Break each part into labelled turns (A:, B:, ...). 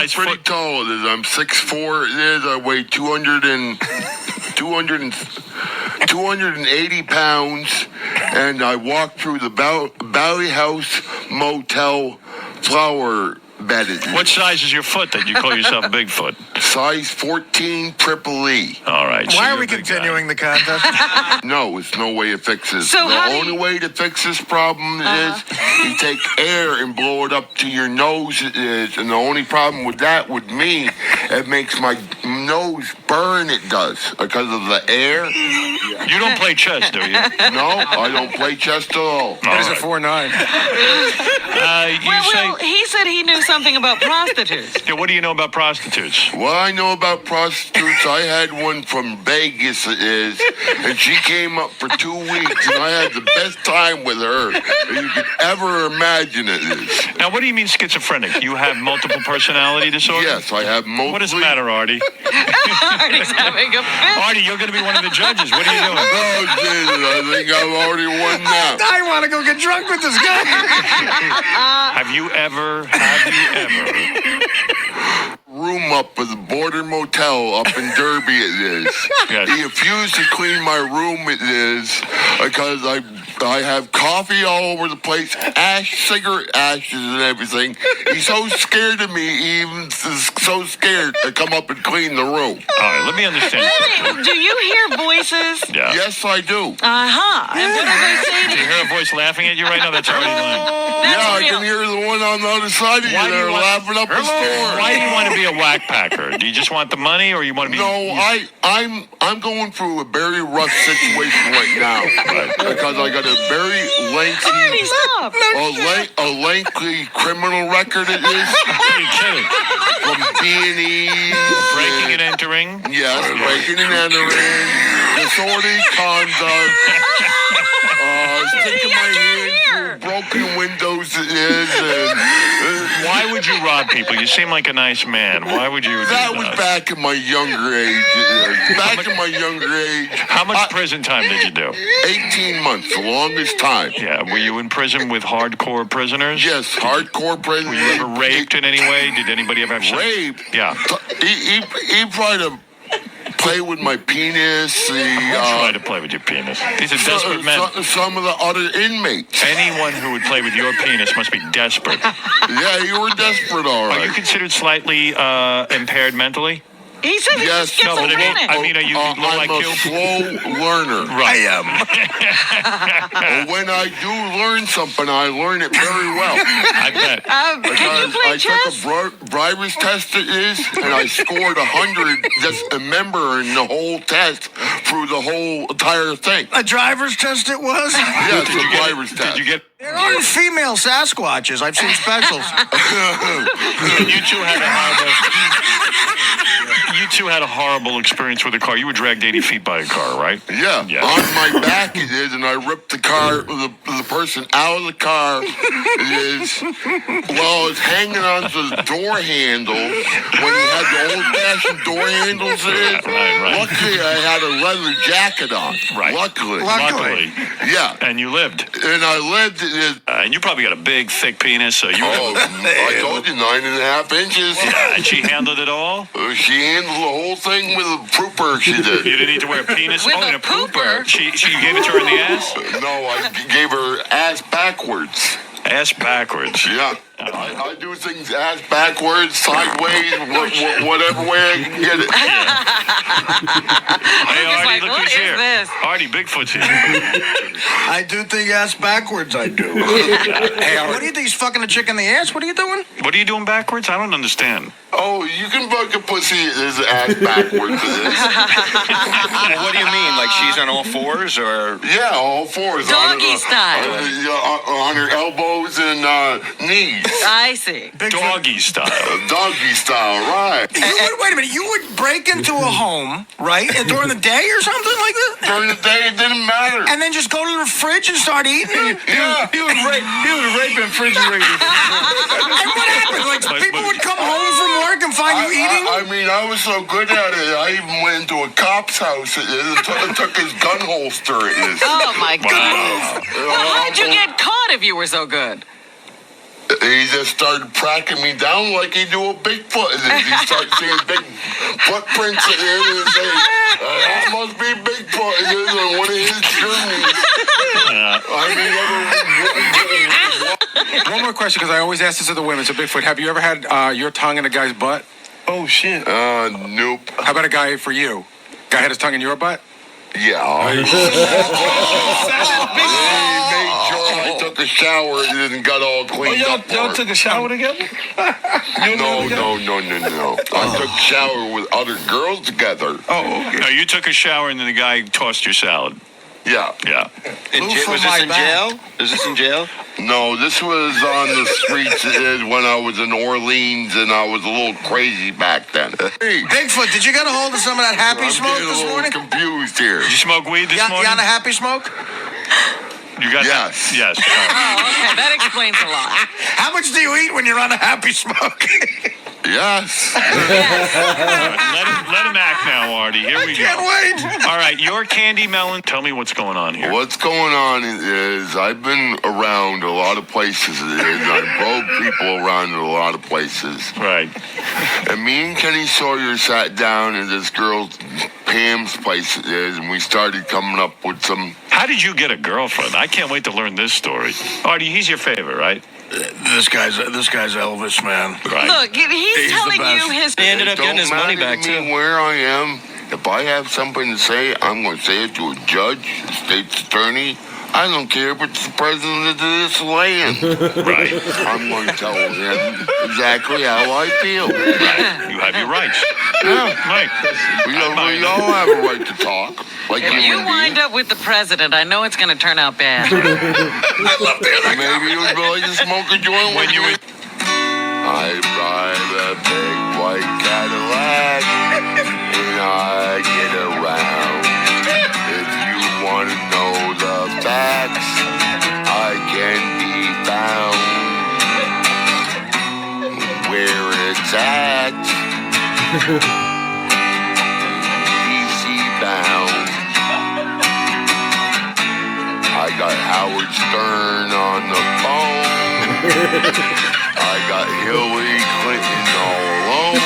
A: size
B: pretty
A: foot?
B: tall. It is. I'm 6'4". It is. I weigh 280 pounds, and I walk through the Valley House Motel flower bed.
A: What size is your foot that you call yourself Bigfoot?
B: Size 14 triple E.
A: All right. So
C: Why are
A: you're
C: we
A: a big
C: continuing the contest?
B: No, it's no way to fix this.
D: So
B: the
D: how do
B: only way to fix this problem is you take air and blow it up to your nose. It is, and the only problem with that, with me, it makes my nose burn. It does because of the air.
A: guy. You don't play chess, do you?
B: No, I don't play chess at all.
C: That is a 4-9.
D: Well, he said he knew something about prostitutes.
A: Yeah, what do you know about prostitutes?
B: What I know about prostitutes, I had one from Vegas, it is, and she came up for 2 weeks, and I had the best time with her that you could ever imagine. It is.
A: Now, what do you mean schizophrenic? You have multiple personality disorder?
B: Yes, I have multiple.
A: What does the matter, Artie?
D: Artie's having a fit.
A: Artie, you're going to be one of the judges. What are you doing?
B: Oh, Jesus, I think I've already won now.
C: I want to go get drunk with this guy.
A: Have you ever
B: Room up at the Border Motel up in Derby, it is.
A: Yes.
B: He refused to clean my room, it is, because I have coffee all over the place, cigarette ashes and everything. He's so scared of me, he even is so scared to come up and clean the room.
A: All right, let me understand.
D: Do you hear voices?
A: Yeah.
B: Yes, I do.
D: Uh-huh. And what do they say
A: Do
D: to
A: you hear a voice laughing at you right now? That's Artie lying.
B: Yeah, I
D: real.
B: can hear the one on the other side of you
A: Why do you
B: there
A: want-
B: laughing up the store.
A: Why do you want to be a whack packer? Do you just want the money, or you want to be?
B: No, I'm going through a very rough situation right now because I got a very lengthy,
D: Artie, stop.
B: a lengthy criminal record. It is
A: Are you kidding?
B: from B&E,
A: Breaking and entering.
B: yes, breaking and entering, disorderly conduct, sticking my hand through broken windows. It is.
A: Why would you rob people? You seem like a nice man. Why would you?
B: That was back in my younger age. Back in my younger age.
A: How much prison time did you do?
B: 18 months, the longest time.
A: Yeah. Were you in prison with hardcore prisoners?
B: Yes, hardcore prison.
A: Were you ever raped in any way? Did anybody ever have sex?
B: Raped?
A: Yeah.
B: He tried to play with my penis.
A: Try to play with your penis. These are desperate men.
B: Some of the other inmates.
A: Anyone who would play with your penis must be desperate.
B: Yeah, you were desperate, all
A: Are you
B: right.
A: considered slightly impaired mentally?
D: He said he's
B: Yes,
D: schizophrenic.
A: no, but I mean, are you low
B: I'm
A: IQ?
B: a slow learner.
A: Right.
B: When I do learn something, I learn it very well.
A: I bet.
D: Can you
B: Because
D: play
B: I
D: chess?
B: took a driver's test, it is, and I scored 100, just remembering the whole test through the whole entire thing.
C: A driver's test it was?
B: Yes, the driver's test.
A: Did you get?
C: There are female Sasquatches. I've seen specials.
A: You two had a horrible. You two had a horrible experience with a car. You were dragged 80 feet by a car, right?
B: Yeah,
A: Yeah.
B: on my back it is, and I ripped the person out of the car. It is, well, it's hanging onto the door handle when he had the old-fashioned door handles. It is.
A: Right.
B: Luckily, I had a leather jacket on.
A: Right.
B: Luckily. Yeah,
A: And you lived.
B: and I lived. It is.
A: And you probably got a big, thick penis, so you.
B: Oh, I told you 9.5 inches.
A: Yeah, and she handled it all.
B: She handled the whole thing with a pooper. She
A: You
B: did.
A: didn't need to wear a penis.
D: With
A: and
D: a pooper?
A: She gave it to her in the ass.
B: No, I gave her ass backwards.
A: Ass backwards.
B: Yeah. I do things ass backwards, sideways, whatever way I can get it.
A: Hey,
D: He's
A: Artie,
D: like,
A: look
D: what
A: who's
D: is
A: here.
D: this?
A: Artie, Bigfoot's here.
C: I do think ass backwards, I do. Hey, what do you think? He's fucking a chick in the ass? What are you doing?
A: What are you doing backwards? I don't understand.
B: Oh, you can fuck a pussy his ass backwards.
E: What do you mean? Like she's on all fours, or?
B: Yeah, all fours.
D: Doggy style.
B: On her elbows and knees.
D: I see.
A: Doggy style.
B: Doggy style, right.
C: Wait a minute. You would break into a home, right? And during the day or something like that?
B: During the day, it didn't matter.
C: And then just go to the fridge and start eating?
B: Yeah.
E: He was raping refrigerators.
C: And what happened? Like,
A: But-
C: people
A: but-
C: would come home from work and find you eating?
B: I mean, I was so good at it, I even went into a cop's house and took his gun holster. It is.
D: Oh, my goodness.
A: Wow.
D: Well, how'd you get caught if you were so good?
B: He just started tracking me down like he do a Bigfoot. And then he started seeing big footprints in there and say, that must be Bigfoot. And then on one of his journeys.
F: One more question, because I always ask this of the women. So, Bigfoot, have you ever had your tongue in a guy's butt?
C: Oh, shit.
B: Nope.
F: How about a guy for you? Guy had his tongue in your butt?
B: Yeah. I made sure I took a shower and then got all cleaned up.
C: Y'all took a shower together?
B: No. I took a shower with other girls together.
C: Oh, okay.
A: No, you took a shower and then the guy tossed your salad.
B: Yeah.
A: Yeah.
E: Was this in jail? Is this in jail?
B: No, this was on the streets when I was in Orleans and I was a little crazy back then. Hey,
C: Bigfoot, did you get a hold of some of that happy
B: I'm
C: smoke
B: getting a
C: this
B: little
C: morning?
B: confused here.
A: Did you smoke weed this morning?
C: You on a happy smoke?
A: You got
B: Yes.
A: Yes.
D: Oh, okay. That explains a lot.
C: How much do you eat when you're on a happy smoke?
B: Yes.
A: Let him act now, Artie. Here we go.
C: Can't wait.
A: All right, your candy melon. Tell me what's going on here.
B: What's going on is I've been around a lot of places. I broke people around a lot of places.
A: Right.
B: And me and Kenny Sawyer sat down at this girl Pam's place and we started coming up with some.
A: How did you get a girlfriend? I can't wait to learn this story. Artie, he's your favorite, right?
C: This guy's Elvis, man.
A: Right.
D: Look, he's
C: the
D: telling
C: best.
D: you his.
E: He ended up
B: Don't
E: getting his money
B: matter
E: back,
B: to me
E: too.
B: where I am. If I have something to say, I'm going to say it to a judge, a state's attorney. I don't care if it's the president of this land.
A: Right.
B: I'm going to tell him exactly how I feel.
A: You have your rights.
B: Yeah.
A: Right.
B: We all have a right to talk. Like
D: If you
B: human
D: wind
B: beings.
D: up with the president, I know it's going to turn out bad.
B: Maybe you'd like to smoke a joint
A: When you
B: I drive a big white Cadillac and I get around. If you want to know the facts, I can be found where it's at. DC bound. I got Howard Stern on the phone. I got Hillary Clinton all alone.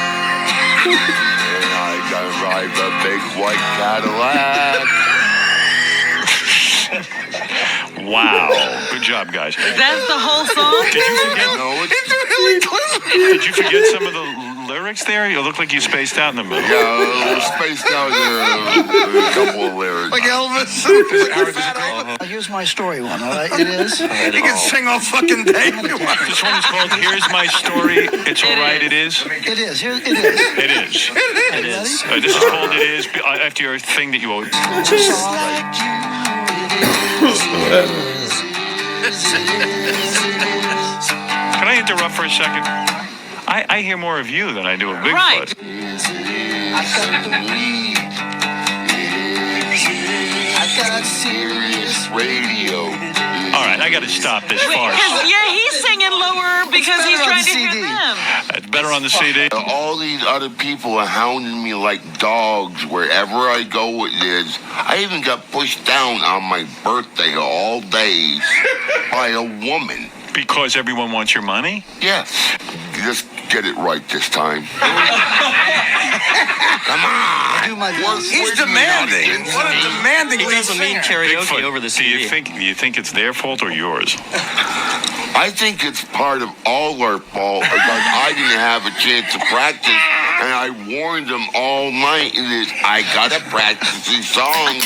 B: And I got to drive a big white Cadillac.
A: Wow. Good job, guys.
D: That's the whole song?
A: Did you forget?
B: No, it's
A: Did you forget some of the lyrics there? You look like you spaced out in the middle.
B: yeah, a little spaced out there. A couple of lyrics.
C: Like Elvis.
G: Here's my story one, all right? It is.
C: He can sing all fucking day.
A: This one is called "Here's My Story." It's all right. It is.
G: It is. Here, it is.
A: It is.
E: It is.
A: This is called "It Is" after your thing that you owe.
G: Just like you, it is.
A: Can I interrupt for a second? I hear more of you than I do of Bigfoot.
D: Right.
G: I got the weed. I got serious
B: Radio.
A: All right, I got to stop this farce.
D: Yeah, he's singing lower because he's
G: better on
D: trying to
G: the
D: hear
G: CD.
D: them.
A: It's better on the CD.
B: All these other people are hounding me like dogs wherever I go with this. I even got pushed down on my birthday all day by a woman.
A: Because everyone wants your money?
B: Yes. Just get it right this time. Come on.
G: Do my best.
C: He's demanding. What a demanding
E: He
C: lead
E: does a mean
C: singer.
E: karaoke
A: Bigfoot,
E: over the
A: do you
E: CD.
A: think it's their fault or yours?
B: I think it's part of all our fault because I didn't have a chance to practice, and I warned them all night that I gotta practice these songs.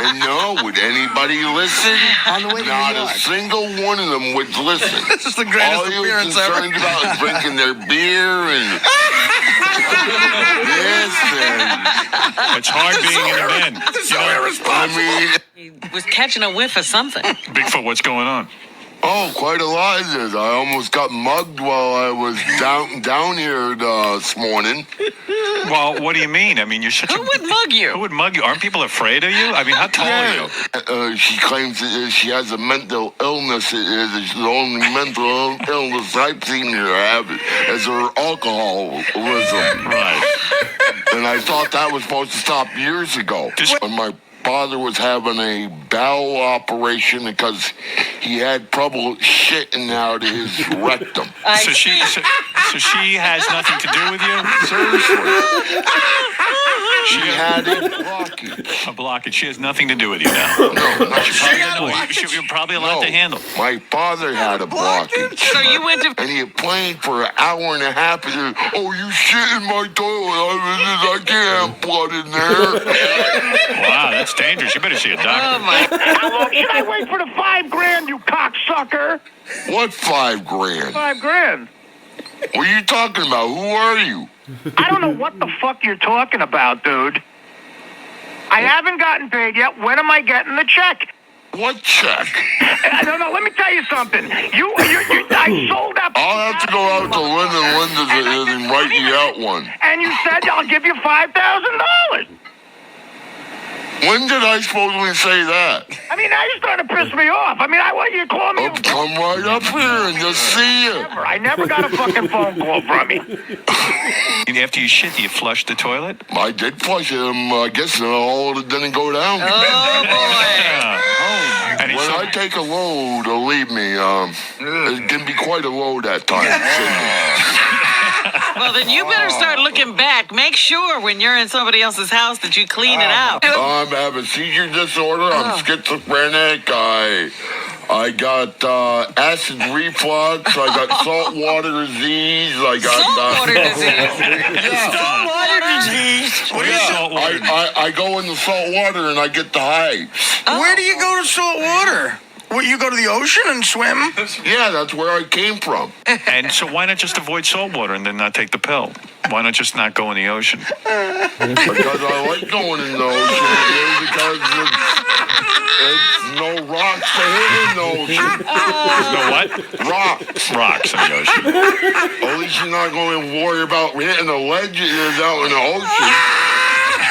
B: And no, would anybody listen?
G: On the way to
B: Not
G: New
B: a
G: York.
B: single one of them would listen.
C: This is the greatest
B: all he was
C: appearance ever.
B: concerned about is drinking their beer and this and
A: It's hard being in a band.
C: This is so
B: I
C: irresponsible.
B: mean.
D: He was catching a whiff of something.
A: Bigfoot, what's going on?
B: Oh, quite a lot of this. I almost got mugged while I was down here this morning.
A: Well, what do you mean? I mean, you're such
D: Who
A: a...
D: would mug
A: Who
D: you?
A: would mug you? Aren't people afraid of you? I mean, how tall are you?
B: She claims that she has a mental illness. It's the only mental illness I've seen her have is her alcoholism.
A: Right.
B: And I thought that was supposed to stop years ago.
A: Just-
B: And my father was having a bowel operation because he had trouble shitting out of his rectum.
A: So she has nothing to do with you?
B: Seriously. She had a blockage.
A: A blockage. She has nothing to do with you now.
B: No, not
A: You're probably allowed to handle.
B: My father had a blockage.
D: So you went to.
B: And he complained for an hour and a half. And said, "Oh, you shit in my toilet. I can't have blood in there."
A: Wow, that's dangerous. You better see a doctor.
D: Oh my.
H: How long should I wait for the $5,000, you cocksucker?
B: What $5,000?
H: $5,000.
B: What are you talking about? Who are you?
H: I don't know what the fuck you're talking about, dude. I haven't gotten paid yet. When am I getting the check?
B: What check?
H: No, let me tell you something. I sold that.
B: I'll have to go out to Linda's and write you out one.
H: And you said I'll give you $5,000.
B: When did I supposedly say that?
H: I mean, now you're starting to piss me off. I mean, I want you to call me.
B: I'll come right up here and just see you.
H: I never got a fucking phone call from you.
A: And after you shit, do you flush the toilet?
B: I did flush him. I guess all of it didn't go down.
D: Oh boy.
A: Yeah. And
B: When I take a load, believe me, it can be quite a load at times.
D: Well, then you better start looking back. Make sure when you're in somebody else's house that you clean it out.
B: I'm having seizure disorder. I'm schizophrenic. I got acid reflux. I got saltwater disease. I got
D: Saltwater disease.
C: Saltwater disease. What do you do?
B: I go in the salt water and I get the hives.
C: Where do you go to salt water? What, you go to the ocean and swim?
B: Yeah, that's where I came from.
A: And so why not just avoid salt water and then not take the pill? Why not just not go in the ocean?
B: Because I like going in the ocean. Because it's no rocks to hit in the ocean.
A: There's no what?
B: Rocks.
A: Rocks in the ocean.
B: At least you're not going to worry about hitting a ledge out in the ocean.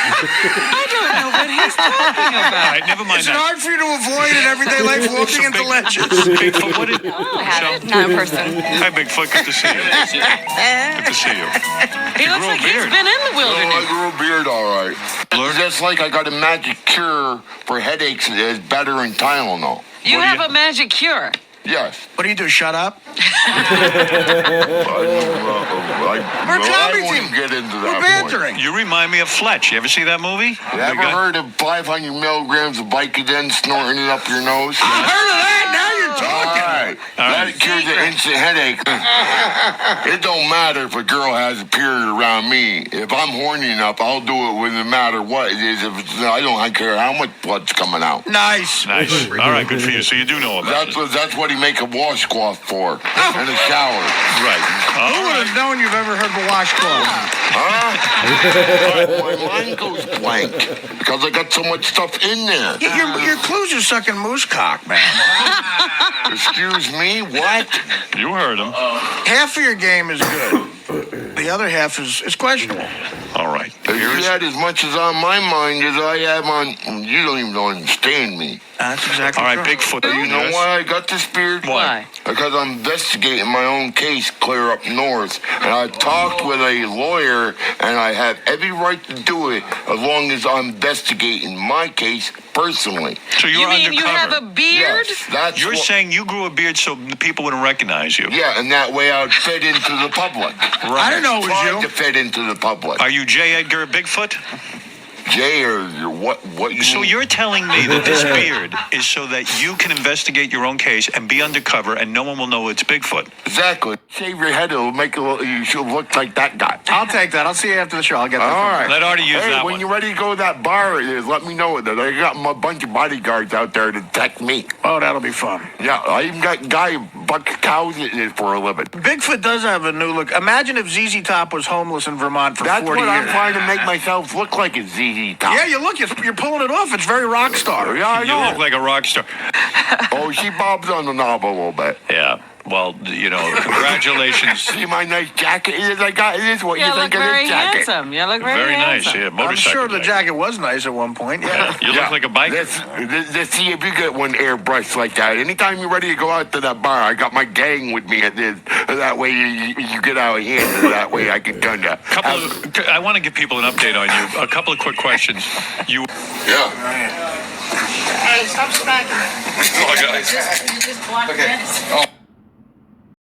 D: I don't know what he's talking
A: All
D: about.
A: right, never mind
C: It's
A: that.
C: hard for you to avoid in everyday life walking into ledges.
A: Bigfoot, what is...
I: Not a person.
A: Hi, Bigfoot. Good to see you. Good to see you.
D: He looks
A: grew a
D: like he's
A: beard.
D: been in the
B: Oh, I
D: wilderness.
B: grew a beard all right. Just like I got a magic cure for headaches that is better than Tylenol.
D: You have a magic cure.
B: Yes.
C: What do you do, shut up?
B: We're
C: comedy
B: I
C: team.
B: won't get into
C: We're
B: that point.
C: bantering.
A: You remind me of Fletch. You ever see that movie?
B: You ever heard of 500 milligrams of Vicodin snorting it up your nose?
C: I heard of that. Now you're
B: All
C: talking.
B: right. That cures an instant headache. It don't matter if a girl has a period around me. If I'm horny enough, I'll do it with no matter what it is. I don't care how much blood's coming out.
C: Nice.
A: Nice. All right, good for you. So you do know about it.
B: That's what he make a washcloth for. In the shower.
A: Right.
C: Who
A: All
C: would
A: right.
C: have known you've ever heard the washcloth?
B: My mind goes blank because I got so much stuff in there.
C: Your clues are sucking moose cock, man.
B: Excuse me, what?
A: You heard him.
C: Half of your game is good. The other half is questionable.
A: All right.
B: If you had as much as on my mind as I have on, you don't even understand me.
C: That's exactly
A: All right,
C: true.
A: Bigfoot.
B: You know
A: Yes.
B: why I got this beard?
D: Why?
B: Because I'm investigating my own case clear up north. And I talked with a lawyer, and I have every right to do it as long as I'm investigating my case personally.
A: So you're
D: You mean
A: undercover.
D: you have a beard?
B: Yes, that's
A: You're
B: what-
A: saying you grew a beard so the people wouldn't recognize you.
B: Yeah, and that way I'd fit into the public.
C: I didn't know it was
B: Tried
C: you.
B: to fit into the public.
A: Are you J. Edgar Bigfoot?
B: Jay, or what you
A: So
B: mean?
A: you're telling me that this beard is so that you can investigate your own case and be undercover and no one will know it's Bigfoot.
B: Exactly. Shave your head, it'll make you should look like that guy.
C: I'll take that. I'll see you after the show. I'll get that.
B: All right.
A: Let Artie use
B: hey,
A: that
B: when
A: one.
B: you're ready to go to that bar, let me know that I got a bunch of bodyguards out there to protect me.
C: Oh, that'll be fun.
B: Yeah, I even got a guy who bucks cows for a living.
C: Bigfoot does have a new look. Imagine if ZZ Top was homeless in Vermont for
B: That's
C: 40
B: what
C: years.
B: I'm trying to make myself look like a ZZ Top.
C: Yeah, you look. You're pulling it off. It's very rock star.
B: Yeah, I
A: You
B: know.
A: look like a rock star.
B: Oh, she bobs on the knob a little bit.
A: Yeah. Well, you know, congratulations.
B: See my nice jacket? It is, I got, it is what
D: You
B: you
D: look
B: think of
D: very
B: this jacket.
D: handsome. You look very,
A: Very nice.
D: handsome.
A: Yeah,
C: I'm
A: motorcycle.
C: sure the jacket was nice at one point. Yeah.
A: You look like a biker.
B: Let's see if you get one airbrushed like that. Anytime you're ready to go out to that bar, I got my gang with me. That way you get out of hand, and that way I can kind of.
A: I want to give people an update on you. A couple of quick questions.
B: Yeah.
I: Hey, stop smacking.
E: Oh, guys.
I: You just blocked this.
E: Oh.